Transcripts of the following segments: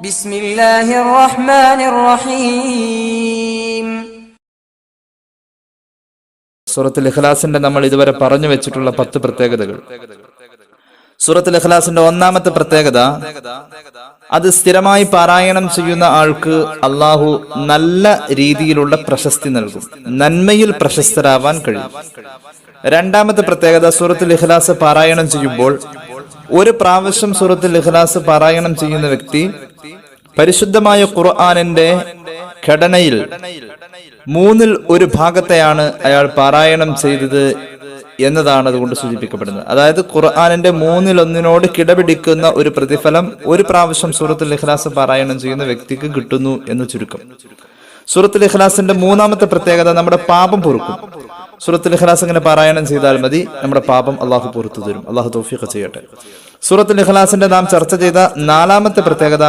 ബിസ്മില്ലാഹിർ റഹ്മാനിർ റഹീം. സൂറത്തുൽ ഇഖ്ലാസിന്റെ നമ്മൾ ഇതുവരെ പറഞ്ഞു വെച്ചിട്ടുള്ള 10 പ്രത്യേകതകൾ. സൂറത്തുൽ ഇഖ്ലാസിന്റെ ഒന്നാമത്തെ പ്രത്യേകത, അത് സ്ഥിരമായി പാരായണം ചെയ്യുന്ന ആൾക്ക് അള്ളാഹു നല്ല രീതിയിലുള്ള പ്രശസ്തി നൽകും, നന്മയിൽ പ്രശസ്തരാവാൻ കഴിയും. രണ്ടാമത്തെ പ്രത്യേകത, സൂറത്തുൽ ഇഖ്ലാസ് പാരായണം ചെയ്യുമ്പോൾ ഒരു പ്രാവശ്യം സൂറത്തുൽ ഇഖ്ലാസ് പാരായണം ചെയ്യുന്ന വ്യക്തി പരിശുദ്ധമായ ഖുർആനിന്റെ ഘടനയിൽ 1/3 ഭാഗത്തെയാണ് അയാൾ പാരായണം ചെയ്തത് എന്നതാണ് അതുകൊണ്ട് സൂചിപ്പിക്കപ്പെടുന്നത്. അതായത് ഖുർആനിന്റെ 1/3 കിടപിടിക്കുന്ന ഒരു പ്രതിഫലം ഒരു പ്രാവശ്യം സൂറത്തുൽ ഇഖ്ലാസ് പാരായണം ചെയ്യുന്ന വ്യക്തിക്ക് കിട്ടുന്നു എന്ന് ചുരുക്കം. സൂറത്തുൽ ഇഖ്ലാസിന്റെ മൂന്നാമത്തെ പ്രത്യേകത, നമ്മുടെ പാപം പൊറുക്കും. സൂറത്തുൽ ഇഖ്ലാസ് ഇങ്ങനെ പാരായണം ചെയ്താൽ മതി, നമ്മുടെ പാപം അള്ളാഹു പൊറുത്തു തരും. അള്ളാഹു തൗഫീഖ് ചെയ്യട്ടെ. സൂറത്തുൽ ഇഖ്ലാസിന്റെ നാം ചർച്ച ചെയ്ത നാലാമത്തെ പ്രത്യേകത,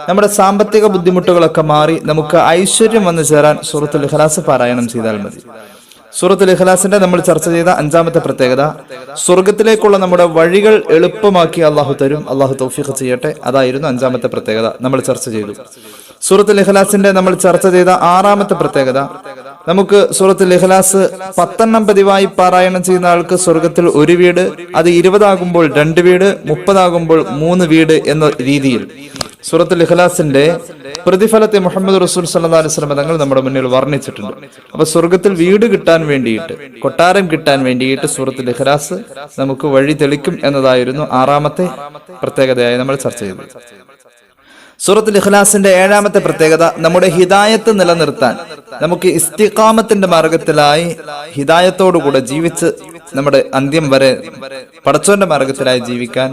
നമ്മുടെ സാമ്പത്തിക ബുദ്ധിമുട്ടുകളൊക്കെ മാറി നമുക്ക് ഐശ്വര്യം വന്നു ചേരാൻ സൂറത്തുൽ ഇഖ്ലാസ് പാരായണം ചെയ്താൽ മതി. സൂറത്തുൽ ഇഖ്ലാസിന്റെ നമ്മൾ ചർച്ച ചെയ്ത അഞ്ചാമത്തെ പ്രത്യേകത, സ്വർഗത്തിലേക്കുള്ള നമ്മുടെ വഴികൾ എളുപ്പമാക്കി അള്ളാഹു തരും. അള്ളാഹു തൗഫീഖ് ചെയ്യട്ടെ. അതായിരുന്നു അഞ്ചാമത്തെ പ്രത്യേകത, നമ്മൾ ചർച്ച ചെയ്തു. സൂറത്തുൽ ഇഖ്ലാസിന്റെ നമ്മൾ ചർച്ച ചെയ്ത ആറാമത്തെ പ്രത്യേകത, നമുക്ക് സൂറത്തുൽ ഇഖ്ലാസ് 10 പതിവായി പാരായണം ചെയ്യുന്ന ആൾക്ക് സ്വർഗത്തിൽ 1 വീട്, അത് 20 ആകുമ്പോൾ 2 വീട്, 30 ആകുമ്പോൾ 3 വീട് എന്ന രീതിയിൽ സൂറത്തുൽ ഇഖ്ലാസിന്റെ പ്രതിഫലത്തെ മുഹമ്മദ് റസൂൽ സല്ലല്ലാഹു അലൈഹി വസല്ലം തങ്ങൾ നമ്മുടെ മുന്നിൽ വർണ്ണിച്ചിട്ടുണ്ട്. അപ്പൊ സ്വർഗത്തിൽ വീട് കിട്ടാൻ വേണ്ടിയിട്ട്, കൊട്ടാരം കിട്ടാൻ വേണ്ടിയിട്ട് സൂറത്തുൽ ഇഖ്ലാസ് നമുക്ക് വഴി തെളിക്കും എന്നതായിരുന്നു ആറാമത്തെ പ്രത്യേകതയായി നമ്മൾ ചർച്ച ചെയ്തത്. സൂറത്തുൽ ഇഖ്ലാസിന്റെ ഏഴാമത്തെ പ്രത്യേകത, നമ്മുടെ ഹിദായത്ത് നിലനിർത്താൻ, നമുക്ക് ഇസ്തിഖാമത്തിന്റെ മാർഗത്തിലായി ഹിദായത്തോടുകൂടെ ജീവിച്ച് നമ്മുടെ അന്ത്യം വരെ പടച്ചോന്റെ മാർഗത്തിലായി ജീവിക്കാൻ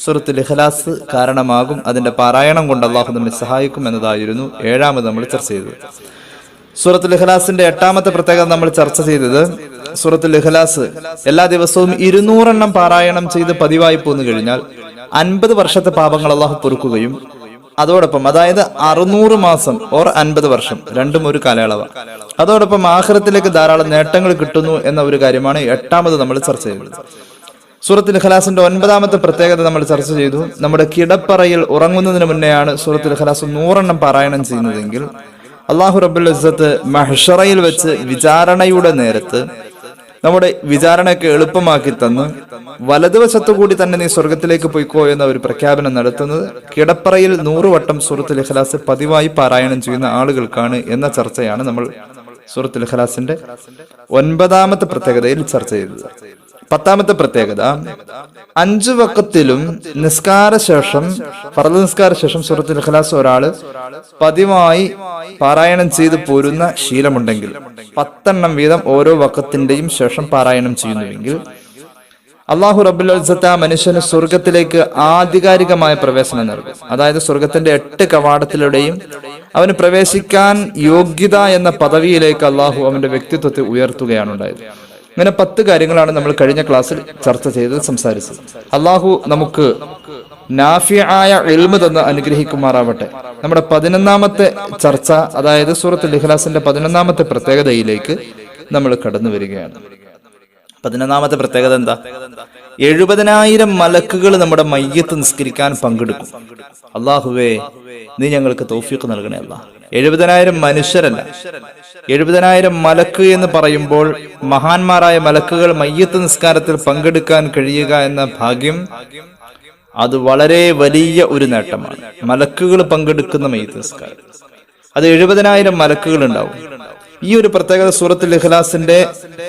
സൂറത്തുൽ ഇഖ്ലാസ് കാരണമാകും. അതിന്റെ പാരായണം കൊണ്ട് അള്ളാഹു നമ്മെ സഹായിക്കും എന്നതായിരുന്നു ഏഴാമത് നമ്മൾ ചർച്ച ചെയ്തത്. സൂറത്തുൽ ഇഖ്ലാസിന്റെ എട്ടാമത്തെ പ്രത്യേകത നമ്മൾ ചർച്ച ചെയ്തത്, സൂറത്തുൽ ഇഖ്ലാസ് എല്ലാ ദിവസവും 200 പാരായണം ചെയ്ത് പതിവായി പോന്നു കഴിഞ്ഞാൽ 50 വർഷത്തെ പാപങ്ങൾ അള്ളാഹു പൊറുക്കുകയും അതോടൊപ്പം, അതായത് 600 മാസം ഓർ 50 വർഷം, രണ്ടും ഒരു കാലയളവ്. അതോടൊപ്പം ആഖിറത്തിലേക്ക് ധാരാളം നേട്ടങ്ങൾ കിട്ടുന്നു എന്ന ഒരു കാര്യമാണ് എട്ടാമത് നമ്മൾ ചർച്ച ചെയ്തത്. സൂറത്തുൽ ഇഖ്ലാസിന്റെ 9ാമത്തെ പ്രത്യേകത നമ്മൾ ചർച്ച ചെയ്തു. നമ്മുടെ കിടപ്പറയിൽ ഉറങ്ങുന്നതിന് മുന്നെയാണ് സൂറത്തുൽ ഇഖ്ലാസ് 100 പാരായണം ചെയ്യുന്നതെങ്കിൽ അല്ലാഹു റബ്ബുൽ ഇസ്സത്ത് മഹ്ശറയിൽ വെച്ച് വിചാരണയുടെ നേരത്ത് നമ്മുടെ വിചാരണയൊക്കെ എളുപ്പമാക്കി തന്ന് വലതുവശത്തു കൂടി തന്നെ നീ സ്വർഗത്തിലേക്ക് പോയിക്കോ എന്ന ഒരു പ്രഖ്യാപനം നടത്തുന്നത് കിടപ്പറയിൽ 100 വട്ടം സൂറത്തുൽ ഇഖ്ലാസ് പതിവായി പാരായണം ചെയ്യുന്ന ആളുകൾക്കാണ് എന്ന ചർച്ചയാണ് നമ്മൾ സൂറത്തുൽ ഇഖ്ലാസിന്റെ 9ാമത്തെ പ്രത്യേകതയിൽ ചർച്ച ചെയ്തത്. 10ാമത്തെ പ്രത്യേകത, 5 വഖത്തിലും നിസ്കാരശേഷം, ഫർദ് നിസ്കാരശേഷം സൂറത്തുൽ ഇഖ്ലാസ് ഒരാള് പതിവായി പാരായണം ചെയ്ത് പോരുന്ന ശീലമുണ്ടെങ്കിൽ, 10 വീതം ഓരോ വഖത്തിന്റെയും ശേഷം പാരായണം ചെയ്യുന്നുവെങ്കിൽ അല്ലാഹു റബ്ബുൽ ഇസ്സത്ത് ആ മനുഷ്യന് സ്വർഗത്തിലേക്ക് ആധികാരികമായ പ്രവേശനം നൽകും. അതായത് സ്വർഗത്തിന്റെ 8 കവാടത്തിലൂടെയും അവന് പ്രവേശിക്കാൻ യോഗ്യത എന്ന പദവിയിലേക്ക് അല്ലാഹു അവന്റെ വ്യക്തിത്വത്തെ ഉയർത്തുകയാണ് ഉണ്ടായത്. ഇങ്ങനെ 10 കാര്യങ്ങളാണ് നമ്മൾ കഴിഞ്ഞ ക്ലാസ്സിൽ ചർച്ച ചെയ്ത് സംസാരിച്ചത്. അല്ലാഹു നമുക്ക് നാഫിആയ ഇൽമ് തന്ന് അനുഗ്രഹിക്കുമാറാവട്ടെ. നമ്മുടെ 11ാമത്തെ ചർച്ച, അതായത് സൂറത്തുൽ ഇഖ്ലാസിന്റെ 11ാമത്തെ പ്രത്യേകതയിലേക്ക് നമ്മൾ കടന്നു വരികയാണ്. 11ാമത്തെ പ്രത്യേകത എന്താ? 70,000 മലക്കുകൾ നമ്മുടെ മയ്യത്ത് നിസ്കരിക്കാൻ പങ്കെടുക്കും. അല്ലാഹുവേ, നീ ഞങ്ങൾക്ക് തൗഫീഖ് നൽകണേ അല്ലാ. 70,000 മനുഷ്യരല്ല, 70,000 മലക്ക് എന്ന് പറയുമ്പോൾ മഹാന്മാരായ മലക്കുകൾ മയ്യത്ത് നിസ്കാരത്തിൽ പങ്കെടുക്കാൻ കഴിയുക എന്ന ഭാഗ്യം, അത് വളരെ വലിയ ഒരു നേട്ടമാണ്. മലക്കുകൾ പങ്കെടുക്കുന്ന മയ്യത്ത് നിസ്കാരം, അത് 70,000 മലക്കുകൾ ഉണ്ടാവും. ഈ ഒരു പ്രത്യേകത സൂറത്തുൽ ഇഖ്ലാസിന്റെ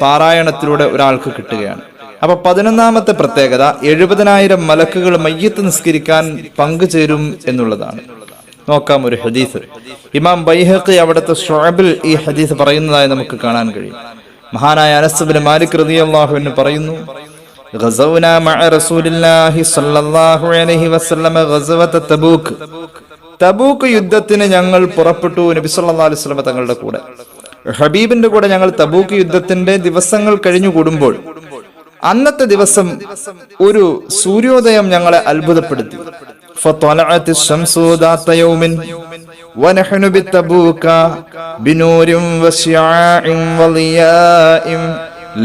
പാരായണത്തിലൂടെ ഒരാൾക്ക് കിട്ടുകയാണ്. അപ്പൊ 11ാമത്തെ പ്രത്യേകത, 70,000 മലക്കുകൾ മയ്യത്ത് നിസ്കരിക്കാൻ പങ്കുചേരും എന്നുള്ളതാണ്. നോക്കാം ഒരു ഹദീസ്. ഇമാം ബൈഹഖി അവിടുത്തെ ശുഅബിൽ ഈ ഹദീസ് പറയുന്നതായി നമുക്ക് കാണാൻ കഴിയും. മഹാനായ അനസ് ഇബ്നു മാലിക് റളിയല്ലാഹു അൻഹു പറയുന്നു, ഗസവനാ മഅ റസൂലില്ലാഹി സ്വല്ലല്ലാഹു അലൈഹി വസല്ലം ഗസവത തബൂക്ക്. തബൂക്ക് യുദ്ധത്തിന് ഞങ്ങൾ പുറപ്പെട്ടു നബി സല്ലല്ലാഹു അലൈഹി വസല്ലം തങ്ങളുടെ കൂടെ, ഹബീബിന്റെ കൂടെ ഞങ്ങൾ തബൂക്ക് യുദ്ധത്തിന്റെ ദിവസങ്ങൾ കഴിഞ്ഞു കൂടുമ്പോൾ അന്നത്തെ ദിവസം ഒരു സൂര്യോദയം ഞങ്ങളെ അത്ഭുതപ്പെടുത്തി. فطلعت الشمس ذات يوم ونحن بتبوك بنور وشعاع وضياء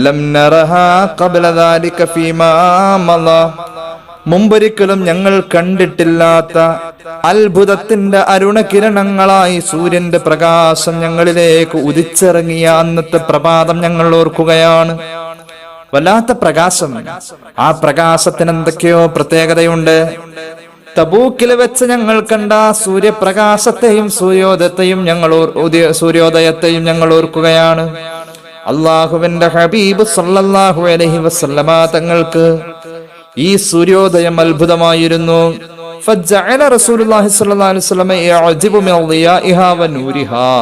لم نرها قبل ذلك فيما مضى. മുമ്പൊരിക്കലും ഞങ്ങൾ കണ്ടിട്ടില്ലാത്ത അത്ഭുതത്തിന്റെ അരുണകിരണങ്ങളായി സൂര്യന്റെ പ്രകാശം ഞങ്ങളിലേക്ക് ഉദിച്ചിറങ്ങിയ അന്നത്തെ പ്രഭാതം ഞങ്ങൾ ഓർക്കുകയാണ്. വല്ലാത്ത പ്രകാശം. ആ പ്രകാശത്തിന് എന്തൊക്കെയോ പ്രത്യേകതയുണ്ട്. തബൂക്കിൽ വെച്ച് ഞങ്ങൾ കണ്ട സൂര്യപ്രകാശത്തെയും സൂര്യോദയത്തെയും ഞങ്ങൾ ഓർക്കുകയാണ്. അള്ളാഹുവിന്റെ ഹബീബ് സല്ലല്ലാഹു അലൈഹി വസല്ലമ തങ്ങൾക്ക് ഈ സൂര്യോദയം അത്ഭുതമായിരുന്നു. ഫജഅല റസൂലുള്ളാഹി സ്വല്ലല്ലാഹു അലൈഹി വസല്ലമ യഅജിബു മിൻ ദിയാഇഹാ വനൂരിഹാ.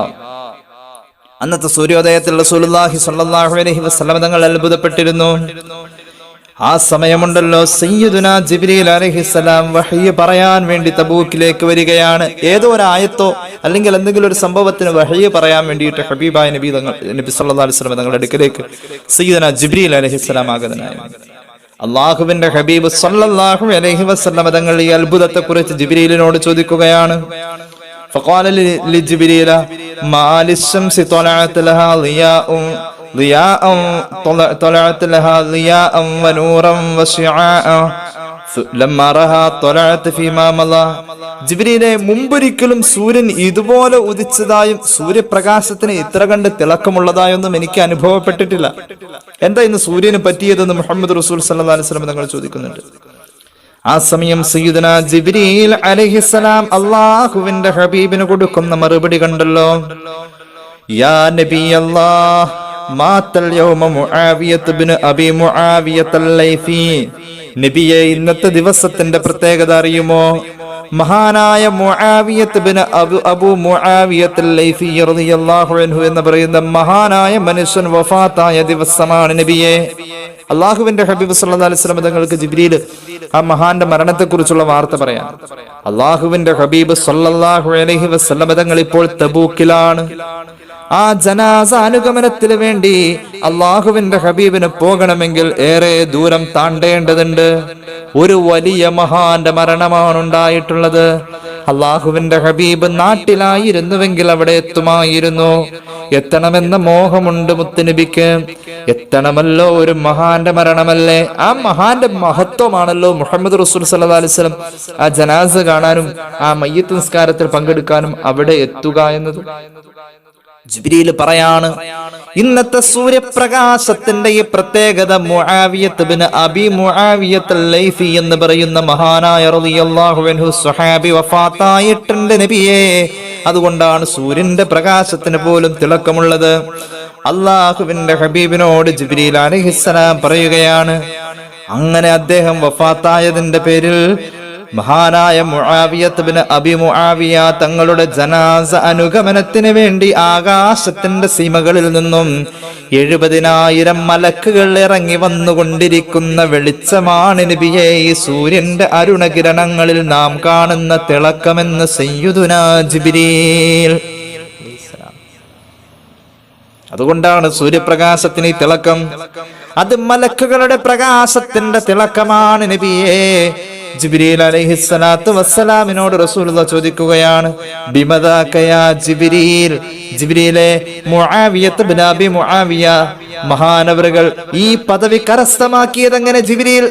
അന്നത്തെ സൂര്യോദയത്തിൽ റസൂലുള്ളാഹി സ്വല്ലല്ലാഹു അലൈഹി വസല്ലമ തങ്ങൾ അത്ഭുതപ്പെട്ടിരുന്നു. ആ സമയമുണ്ടല്ലോ സയ്യിദുനാ ജിബ്രീൽ അലൈഹിസ്സലാം വഹ്യ് പറയാൻ വേണ്ടി തബൂക്കിലേക്ക് വരികയാണ്. ഏതോ ഒരു ആയത്തോ അല്ലെങ്കിൽ എന്തെങ്കിലും ഒരു സംഭവത്തിന് വഹ്യ് പറയാൻ വേണ്ടിയിട്ട് ഹബീബായ നബി സല്ലല്ലാഹു അലൈഹി വസല്ലം തങ്ങളുടെ അടുക്കലേക്ക് സയ്യിദുനാ ജിബ്രീൽ അലൈഹിസ്സലാം ആഗതനായി. അള്ളാഹുവിന്റെ ഹബീബ് സല്ലല്ലാഹു അലൈഹി വസല്ലം തങ്ങൾ ഈ അത്ഭുതത്തെ കുറിച്ച് ജിബ്രീലിനോട് ചോദിക്കുകയാണ്. فقال لجبريل ما للشمس طلعت لها طلعت لها ضياء ونورا وشعاعا لما رها طلعت فيما مضى. ജിബ്രീലെ, മുമ്പൊരിക്കലും സൂര്യൻ ഇതുപോലെ ഉദിച്ചതായും സൂര്യപ്രകാശത്തിന് ഇത്ര കണ്ട് തിളക്കമുള്ളതായൊന്നും എനിക്ക് അനുഭവപ്പെട്ടിട്ടില്ല. എന്താ ഇന്ന് സൂര്യന് പറ്റിയതെന്ന് മുഹമ്മദ് റസൂൽ സല്ലല്ലാഹു അലൈഹി വസല്ലം തങ്ങൾ ചോദിക്കുന്നുണ്ട്. ആ സമയം സയ്യിദുനാ ജിബ്രീൽ അലൈഹിസ്സലാം അല്ലാഹുവിന്റെ ഹബീബിന് കൊടുക്കുന്ന മറുപടി കണ്ടല്ലോ. യാ നബിയല്ലാഹ് മാതൽ യൗമ മുആവിയത്ത് ഇബ്നു അബി മുആവിയത്തൽ ലൈഫി. നബിയെ, ഇന്നത്തെ ദിവസത്തിന്റെ പ്രത്യേകത അറിയുമോ? മഹാനായ മുആവിയത്ത് ഇബ്നു അബു മുആവിയത്തൽ ലൈഫി റളിയല്ലാഹു അൻഹു എന്ന് പറയുന്ന മഹാനായ മനുഷ്യൻ വഫാത്തായ ദിവസമാണ് നബിയെ. അള്ളാഹുവിന്റെ ഹബീബ് സല്ലല്ലാഹു അലൈഹി വസല്ലം തങ്ങൾക്ക് ജിബ്രീൽ ആ മഹാന്റെ മരണത്തെക്കുറിച്ചുള്ള വാർത്ത പറയാം. അള്ളാഹുവിന്റെ ഹബീബ് സല്ലല്ലാഹു അലൈഹി വസല്ലം തങ്ങൾ ഇപ്പോൾ തബൂക്കിലാണ്. ആ ജനാസ അനുഗമനത്തിന് വേണ്ടി അള്ളാഹുവിന്റെ ഹബീബിന് പോകണമെങ്കിൽ ഏറെ ദൂരം താണ്ടേണ്ടതുണ്ട്. ഒരു വലിയ മഹാന്റെ മരണമാണ് ഉണ്ടായിട്ടുള്ളത്. അള്ളാഹുവിന്റെ ഹബീബ് നാട്ടിലായിരുന്നുവെങ്കിൽ അവിടെ എത്തുമായിരുന്നു. എത്തണമെന്ന മോഹമുണ്ട് മുത്തുനബിക്ക്. എത്തണമല്ലോ, ഒരു മഹാന്റെ മരണമല്ലേ. ആ മഹാന്റെ മഹത്വമാണല്ലോ മുഹമ്മദ് റസൂൽ സല്ലല്ലാഹു അലൈഹി വസല്ലം ആ ജനാസ കാണാനും ആ മയ്യിത്ത് നിസ്കാരത്തിൽ പങ്കെടുക്കാനും അവിടെ എത്തുക എന്നത്. ജിബ്രീൽ പറയാണ്, ഇന്നത്തെ സൂര്യപ്രകാശത്തിന്റെ ഈ പ്രത്യേകത മുആവിയത്ത് ഇബ്നു അബി മുആവിയത്തൽ ലൈഫി എന്ന് പറയുന്ന മഹാനായ റളിയല്ലാഹു അൻഹു സ്വഹാബി വഫാത്തായിട്ടുണ്ട് നബിയേ. അതുകൊണ്ടാണ് സൂര്യന്റെ പ്രകാശത്തിന് പോലും തിളക്കമുള്ളത്. അള്ളാഹുവിന്റെ ഹബീബിനോട് ജിബ്രീൽ അലൈഹിസ്സലാം പറയുകയാണ്. അങ്ങനെ അദ്ദേഹം വഫാത്തായതിന്റെ പേരിൽ മഹാനായ മുആവിയത്ത് ഇബ്നു അബി മുആവിയ തങ്ങളുടെ ജനാസ അനുഗമനത്തിന് വേണ്ടി ആകാശത്തിന്റെ സീമകളിൽ നിന്നും 70,000 മലക്കുകൾ ഇറങ്ങി വന്നുകൊണ്ടിരിക്കുന്ന വെളിച്ചമാണ് നബിയെ ഈ സൂര്യന്റെ അരുണകിരണങ്ങളിൽ നാം കാണുന്ന തിളക്കമെന്ന് സയ്യിദുനാ ജിബ്രീൽ. അതുകൊണ്ടാണ് സൂര്യപ്രകാശത്തിന് ഈ തിളക്കം. അത് മലക്കുകളുടെ പ്രകാശത്തിന്റെ തിളക്കമാണ് നബിയെ. ജിബ്രീൽ അലൈഹിസ്സലാത്തു വസ്സലാമിനോട് റസൂലുള്ളാഹി ചോദിക്കുകയാണ്, ബിമദാക യാ ജിബ്രീൽ. ജിബ്രീലെ, മുആവിയത്ത് ഇബ്നു അബി മുആവിയ മഹാനവറുകൾ ഈ പദവി കരസ്ഥമാക്കിയത് എങ്ങനെ? ജിബ്രീൽ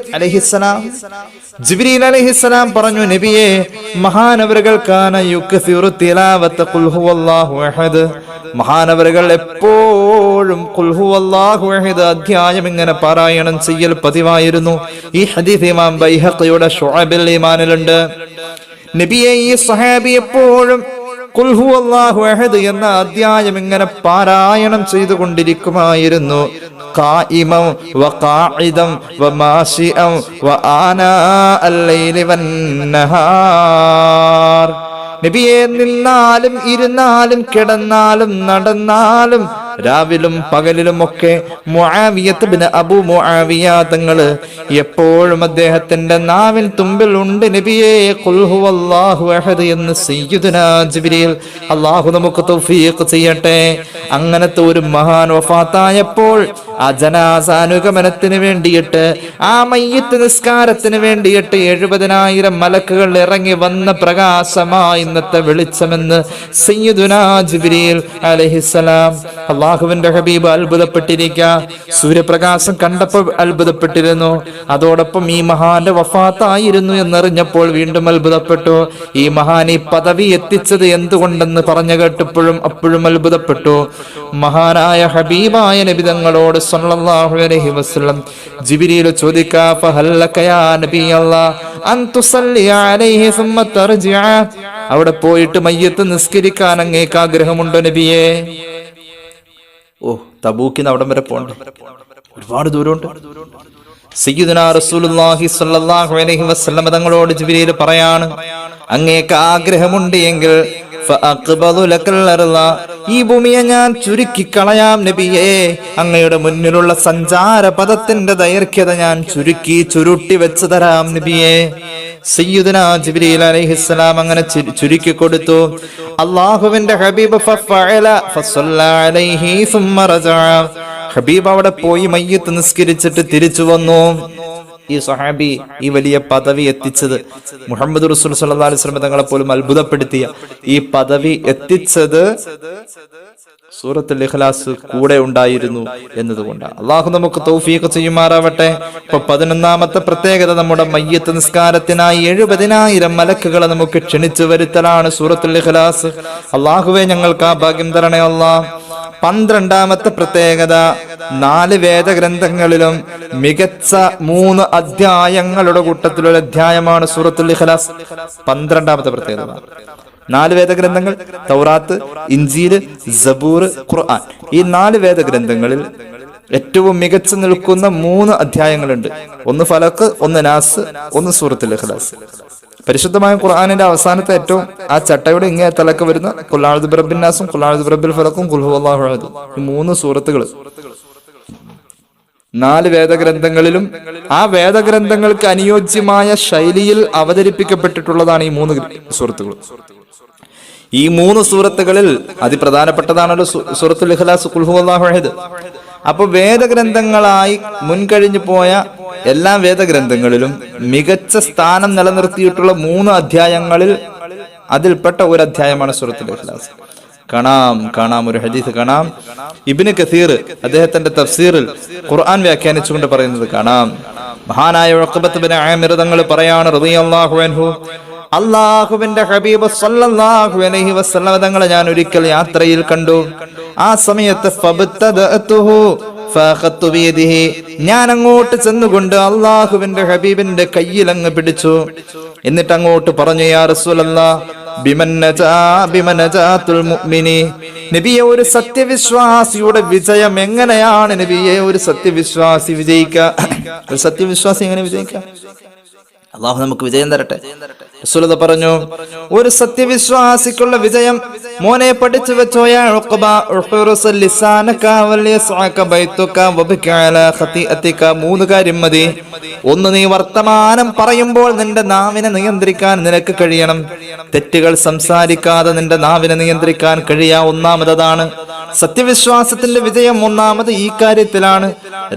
അലൈഹിസ്സലാം പറഞ്ഞു, നബിയെ, മഹാനവറുകൾ കാന യുക്സിറു തിലാവത ഖുൽ ഹുവല്ലാഹു അഹദ്. മഹാനവറുകൾ എപ്പോഴും ഖുൽ ഹുവല്ലാഹു അഹദ് അധ്യായം ഇങ്ങനെ പാരായണം ചെയ്യൽ പതിവായിരുന്നു. ഈ ഹദീസ് ഇമാം ബൈഹഖിയുടെ ശുഅബുൽ ഈമാനിലുണ്ട്. നബിയെ, ഈ സ്വഹാബി എപ്പോഴും ഖുൽ ഹുവല്ലാഹു അഹദ് എന്ന അധ്യായം ഇങ്ങനെ പാരായണം ചെയ്തുകൊണ്ടിരിക്കുമായിരുന്നു. ഖായിമൻ വഖാഇദൻ വമാശിഅൻ വആനാ അൽ-ലൈലി വൻ-നഹാർ. നബിയെ, നിന്നാലും ഇരുന്നാലും കിടന്നാലും നടന്നാലും രാവിലും പകലിലും ഒക്കെ മുആവിയത്ത് ഇബ്നു അബൂ മുആവിയ തങ്ങൾ എപ്പോഴും അദ്ദേഹത്തിന്റെ നാവിൻ തുമ്പിൽ ഉണ്ട് നബിയെ ഖുൽ ഹുവല്ലാഹു അഹദ് എന്ന് സയ്യിദുനാ ജിബ്രീൽ. അല്ലാഹു നമുക്ക് തൗഫീഖ് ചെയ്യട്ടെ. അങ്ങനത്തെ ഒരു മഹാൻ വഫാത്തായപ്പോൾ ആ ജനാസാനുഗമനത്തിന് വേണ്ടിയിട്ട്, ആ മയ്യിത്ത് നിസ്കാരത്തിന് വേണ്ടിയിട്ട് 70,000 മലക്കുകൾ ഇറങ്ങി വന്ന പ്രകാശമായി ഇന്നത്തെ വെളിച്ചമെന്ന് സയ്യിദുനാ ജിബ്രീൽ അലൈഹിസ്സലാം. അള്ളാഹുവിന്റെ ഹബീബ് അത്ഭുതപ്പെട്ടിരിക്കുക. സൂര്യപ്രകാശം കണ്ടപ്പോൾ അത്ഭുതപ്പെട്ടിരുന്നു. അതോടൊപ്പം ഈ മഹാന്റെ വഫാത്തായിരുന്നു എന്നറിഞ്ഞപ്പോൾ വീണ്ടും അത്ഭുതപ്പെട്ടു. ഈ മഹാൻ ഈ പദവി എത്തിച്ചത് എന്തുകൊണ്ടെന്ന് പറഞ്ഞു കേട്ടപ്പോഴും അപ്പോഴും അത്ഭുതപ്പെട്ടു. മഹാനായ ഹബീബായ നബി തങ്ങളോട് സല്ലല്ലാഹു അലൈഹി വസല്ലം ജിബ്രീൽ ചോദിക്കാ, ഫഹല്ലക യാ നബിയല്ലാഹ് അൻ തുസല്ലി അലൈഹി സുമ്മ തർജിഅ, അവിടെ പോയിട്ട് മയ്യത്ത് നിസ്കരിക്കാൻ അങ്ങേക്ക് ആഗ്രഹമുണ്ടോ നബിയേ? ഓ, തബൂക്കിന്ന് അവിടം വരെ പോകണ്ട, ഒരുപാട് ദൂരമുണ്ട്. സയ്യിദുനാ റസൂലുള്ളാഹി സ്വല്ലല്ലാഹു അലൈഹി വസല്ലം തങ്ങളോട് ജിബ്രീൽ പറയാണ്, അങ്ങേക്ക് ആഗ്രഹമുണ്ട് എങ്കിൽ ഫഅഖ്ബദു ലകൽ അർള, ഈ ഭൂമിയെ ഞാൻ ചുരുക്കി കളയാം നബിയേ. അങ്ങയുടെ മുന്നിലുള്ള സഞ്ചാര പദത്തിന്റെ ദൈർഘ്യത ഞാൻ ചുരുട്ടി വെച്ച് തരാം നബിയേ. സയ്യിദുനാ ജിബ്രീൽ അലൈഹിസ്സലാം അങ്ങനെ ചുരുക്കി കൊടുത്തു. അല്ലാഹുവിന്റെ ഹബീബ് ഫഫഅല ഫസല്ല അലൈഹി സുമ്മ റജഅ, ഹബീബ് അവിടെ പോയി മയ്യിത്ത് നിസ്കരിച്ചിട്ട് തിരിച്ചു വന്നു. ഈ സ്വഹാബി ഈ വലിയ പദവി എത്തിച്ചത്, മുഹമ്മദ് റസൂൽ സല്ലല്ലാഹു അലൈഹി വസല്ലം തങ്ങളെ പോലും അത്ഭുതപ്പെടുത്തിയ ഈ പദവി എത്തിച്ചത് സൂറത്തുൽ ഇഖ്ലാസ് കൂടെ ഉണ്ടായിരുന്നു എന്നതുകൊണ്ടാണ്. അള്ളാഹു നമുക്ക് തൗഫീഖ് ചെയ്യുമാറാവട്ടെ. ഇപ്പൊ 11ാമത്തെ പ്രത്യേകത നമ്മുടെ മയ്യത്ത് നിസ്കാരത്തിനായി 70,000 മലക്കുകളെ നമുക്ക് ക്ഷണിച്ചു വരുത്തലാണ് സൂറത്തുൽ ഇഖ്ലാസ്. അള്ളാഹുവേ ഞങ്ങൾക്ക് ആ ഭാഗ്യം തരണേ അല്ലാഹ്. 12ാമത്തെ പ്രത്യേകത, 4 വേദഗ്രന്ഥങ്ങളിലും മികച്ച 3 അധ്യായങ്ങളുടെ കൂട്ടത്തിലുള്ള അധ്യായമാണ് സൂറത്തുൽ ഇഖ്ലാസ്. 12ാമത്തെ പ്രത്യേകത, 4 വേദഗ്രന്ഥങ്ങൾ, തൗറാത്ത്, ഇഞ്ചീല്, സബൂർ, ഖുർആൻ. ഈ 4 വേദഗ്രന്ഥങ്ങളിൽ ഏറ്റവും മികച്ചു നിൽക്കുന്ന 3 അധ്യായങ്ങളുണ്ട്. ഒന്ന് ഫലക്ക്, ഒന്ന് നാസ്, ഒന്ന് സൂറത്തുൽ ഇഖ്ലാസ്. പരിശുദ്ധമായ ഖുർആനിന്റെ അവസാനത്തെ ഏറ്റവും ആ ചട്ടയുടെ ഇങ്ങേ തലക്ക് വരുന്ന ഖുൽ അഊദു ബിറബ്ബിൻ നാസും ഖുൽ അഊദു ബിറബ്ബിൽ ഫലക്കും ഖുൽ ഹുവല്ലാഹു അഹദ്, ഈ 3 സൂറത്തുകൾ 4 വേദഗ്രന്ഥങ്ങളിലും ആ വേദഗ്രന്ഥങ്ങൾക്ക് അനുയോജ്യമായ ശൈലിയിൽ അവതരിപ്പിക്കപ്പെട്ടിട്ടുള്ളതാണ് ഈ 3 സൂറത്തുകൾ. ഈ 3 സൂറത്തുകളിൽ അതിപ്രധാനപ്പെട്ടതാണല്ലോ സൂറത്തുൽ ഇഖ്ലാസ്, ഖുൽ ഹുവല്ലാഹു അഹദ്. അപ്പൊ വേദഗ്രന്ഥങ്ങളായി മുൻകഴിഞ്ഞു പോയ എല്ലാ വേദഗ്രന്ഥങ്ങളിലും മികച്ച സ്ഥാനം നിലനിർത്തിയിട്ടുള്ള 3 അധ്യായങ്ങളിൽ അതിൽപ്പെട്ട ഒരു അധ്യായമാണ് സൂറത്തുൽ ഇഖ്ലാസ്. കാണാം ഒരു ഹദീസ് കാണാം. ഇബ്നു കസീർ അദ്ദേഹത്തിന്റെ തഫ്സീറിൽ ഖുർആൻ വ്യാഖ്യാനിച്ചുകൊണ്ട് പറയുന്നത് കാണാം. മഹാനായ ഉഖബത്ത് ബിൻ ആമിർ തങ്ങൾ പറയാണ് റളിയല്ലാഹു അൻഹു, അല്ലാഹുവിന്റെ ഹബീബ് സല്ലല്ലാഹു അലൈഹി വസല്ലം തങ്ങളെ ഞാൻ ഒരിക്കൽ യാത്രയിൽ കണ്ടു. ആ സമയത്ത് ഫബതദഅതുഹു ഫഖത്തു ബിയദിഹി, ഞാൻ അങ്ങോട്ട് ചെന്നുകൊണ്ട് അല്ലാഹുവിന്റെ ഹബീബിന്റെ കയ്യിൽ അങ്ങ് പിടിച്ചു. എന്നിട്ട് അങ്ങോട്ട് പറഞ്ഞു, യാ റസൂലല്ലാഹ് ബിമനജാതുൽ മുഅ്മിനി, നബിയെ ഒരു സത്യവിശ്വാസിയുടെ വിജയം എങ്ങനെയാണ് നബിയെ? ഒരു സത്യവിശ്വാസി വിജയിക്കുക, ഒരു സത്യവിശ്വാസി എങ്ങനെ വിജയിക്കുക? അല്ലാഹു നമുക്ക് വിജയം തരട്ടെ. റസൂലുള്ളാഹി പറഞ്ഞു, ഒരു സത്യവിശ്വാസിക്കുള്ള വിജയം മോനെ പഠിച്ചു വെച്ചോ, യാ ഉഖബ, ഉഹ്റുസ് ലിസാനക വൽയസ്അക ബൈതുക വബക അലാ ഖതിഅതിക. 3 കാര്യം മതി. ഒന്ന്, നീ വർത്തമാനം പറയുമ്പോൾ നിന്റെ നാവിനെ നിയന്ത്രിക്കാൻ നിനക്ക് കഴിയണം. തെറ്റുകൾ സംസാരിക്കാതെ നിന്റെ നാവിനെ നിയന്ത്രിക്കാൻ കഴിയാ. ഒന്നാമതാണ് സത്യവിശ്വാസത്തിന്റെ വിജയം. ഒന്നാമത് ഈ കാര്യത്തിലാണ്.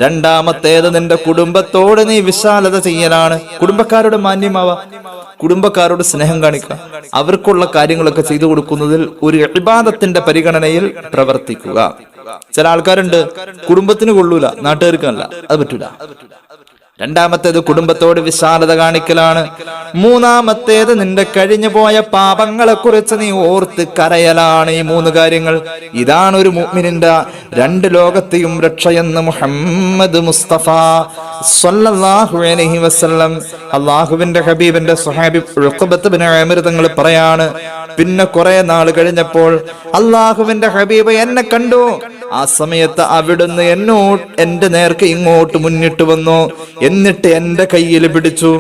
രണ്ടാമത്തേത് നിന്റെ കുടുംബത്തോട് നീ വിശാലത ചെയ്യലാണ്. കുടുംബക്കാരോട് മാന്യമാവാ, കുടുംബക്കാരോട് സ്നേഹം കാണിക്കുക, അവർക്കുള്ള കാര്യങ്ങളൊക്കെ ചെയ്തു കൊടുക്കുന്നതിൽ ഒരു ഇബാദത്തിന്റെ പരിഗണനയിൽ പ്രവർത്തിക്കുക. ചില ആൾക്കാരുണ്ട്, കുടുംബത്തിന് കൊള്ളൂല, നാട്ടുകാർക്കല്ല, അത് പറ്റൂല. രണ്ടാമത്തേത് കുടുംബത്തോട് വിശാലത കാണിക്കലാണ്. മൂന്നാമത്തേത് നിന്റെ കഴിഞ്ഞു പോയ പാപങ്ങളെ കുറിച്ച് നീ ഓർത്ത് കരയലാണ്. ഈ 3 കാര്യങ്ങൾ, ഇതാണ് ഒരു മുഅ്മിനിന്റെ 2 ലോകത്തെയും രക്ഷയെന്ന് മുഹമ്മദ് മുസ്തഫ സ്വല്ലല്ലാഹു അലൈഹി വസല്ലം അല്ലാഹുവിന്റെ ഹബീബിന്റെ സ്വഹാബി ഉഖബത്ത് ബിൻ ആമിർ തങ്ങൾ പറയാണ്, പിന്നെ കുറെ നാൾ കഴിഞ്ഞപ്പോൾ അല്ലാഹുവിന്റെ ഹബീബ് എന്നെ കണ്ടു. ആ സമയത്ത് അവിടുന്ന് എന്റെ നേർക്ക് ഇങ്ങോട്ട് മുന്നിട്ട് വന്നു. എന്നിട്ട് എന്റെ കയ്യിൽ പിടിച്ചു.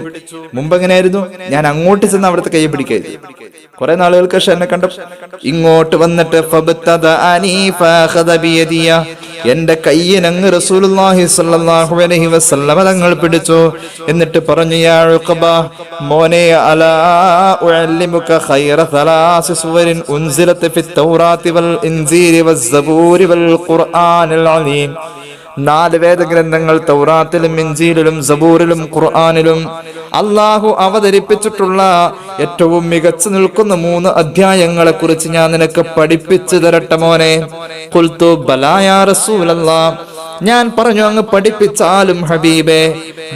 മുമ്പ് എങ്ങനെയായിരുന്നു? ഞാൻ അങ്ങോട്ട് ചെന്ന് അവിടുത്തെ കൈ പിടിക്കായിരുന്നു. കുറെ നാളുകൾക്ക് ശേഷം എന്നെ കണ്ടു ഇങ്ങോട്ട് വന്നിട്ട് എന്റെ കയ്യിനങ്ങ് റസൂലുള്ളാഹി സ്വല്ലല്ലാഹു അലൈഹി വസല്ലം തങ്ങൾ പിടിച്ചു. എന്നിട്ട് പറഞ്ഞു, യാ ഉഖബ, മോനെ, അലാ ഉഅല്ലിമുക ഖൈറ 3 സുവരിൻ ഉൻസിലത് ഫി തൗറാത്തി വൽ ഇൻജീൽ വസ്സബൂരി വൽ ഖുർആനിൽ അലീം. 4 വേദഗ്രന്ഥങ്ങൾ തൗറാത്തിലും ഇൻജീലിലും സബൂറിലും ഖുർആനിലും അള്ളാഹു അവതരിപ്പിച്ചിട്ടുള്ള ഏറ്റവും മികച്ചു നിൽക്കുന്ന 3 അധ്യായങ്ങളെ കുറിച്ച് ഞാൻ നിനക്ക് പഠിപ്പിച്ചു തരട്ടെ മോനെ. ഖുൽതു ബലാ യാ റസൂലല്ലാഹ്, ഞാൻ പറഞ്ഞു അങ്ങ് പഠിപ്പിച്ചാലും ഹബീബേ.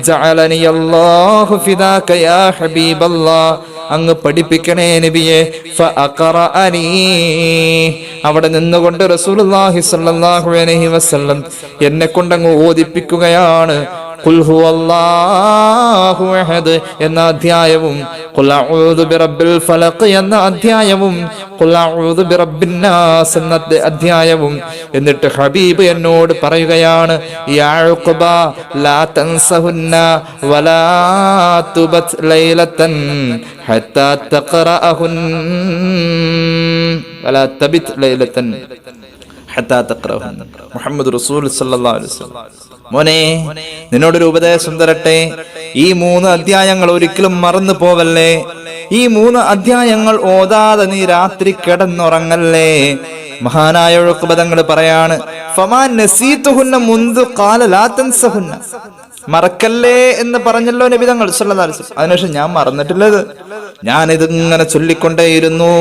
ജഅലനി അല്ലാഹു ഫിദാക യാ ഹബീബല്ലാഹ്, അങ്ങ് പഠിപ്പിക്കണേ നബിയെ. ഫഅഖറഅനി, അവിടെ നിന്നുകൊണ്ട് റസൂലുള്ളാഹി സ്വല്ലല്ലാഹു അലൈഹി വസല്ലം എന്നെ കൊണ്ടങ്ങ് ഓദിപ്പിക്കുകയാണ്. ഖുൽ ഹുവല്ലാഹു അഹദ് എന്ന അധ്യായവും ഖുൽ അഊദു ബിറബ്ബിൽ ഫലഖ് എന്ന അധ്യായവും ഖുൽ അഊദു ബിറബ്ബിൻ നാസ് എന്ന അധ്യായവും. എന്നിട്ട് ഹബീബ് എന്നോട് പറയുകയാണ്, യാ ഉഖബ ലാ തൻസഹുന്ന വലാ തുബത് ലൈലതൻ ഹത്താ തഖറഅഹുൻ വലാ തബിത് ലൈലതൻ ഹത്താ തഖറഅഹുൻ. മുഹമ്മദ് റസൂൽ സല്ലല്ലാഹു അലൈഹി വസല്ലം. മോനെ, നിന്നോടൊരു ഉപദേശം തരട്ടെ. ഈ 3 അധ്യായങ്ങൾ ഒരിക്കലും മറന്നു പോവല്ലേ. ഈ 3 അധ്യായങ്ങൾ ഓതാതെ നീ രാത്രി കിടന്നുറങ്ങല്ലേ. മഹാനായ ഉഖബ തങ്ങൾ പറയാണ്, ഫമാൻ നസീതുഹുന്ന മുൻദു ഖാല ലാ തൻസഹുന്ന, മറക്കല്ലേ എന്ന് പറഞ്ഞല്ലോ നബി തങ്ങൾ സല്ലല്ലാഹു അലൈഹി വസല്ലം. അതിനുശേഷം ഞാൻ മറന്നിട്ടില്ലത്, ഞാനിതിങ്ങനെ ചൊല്ലിക്കൊണ്ടേയിരുന്നു.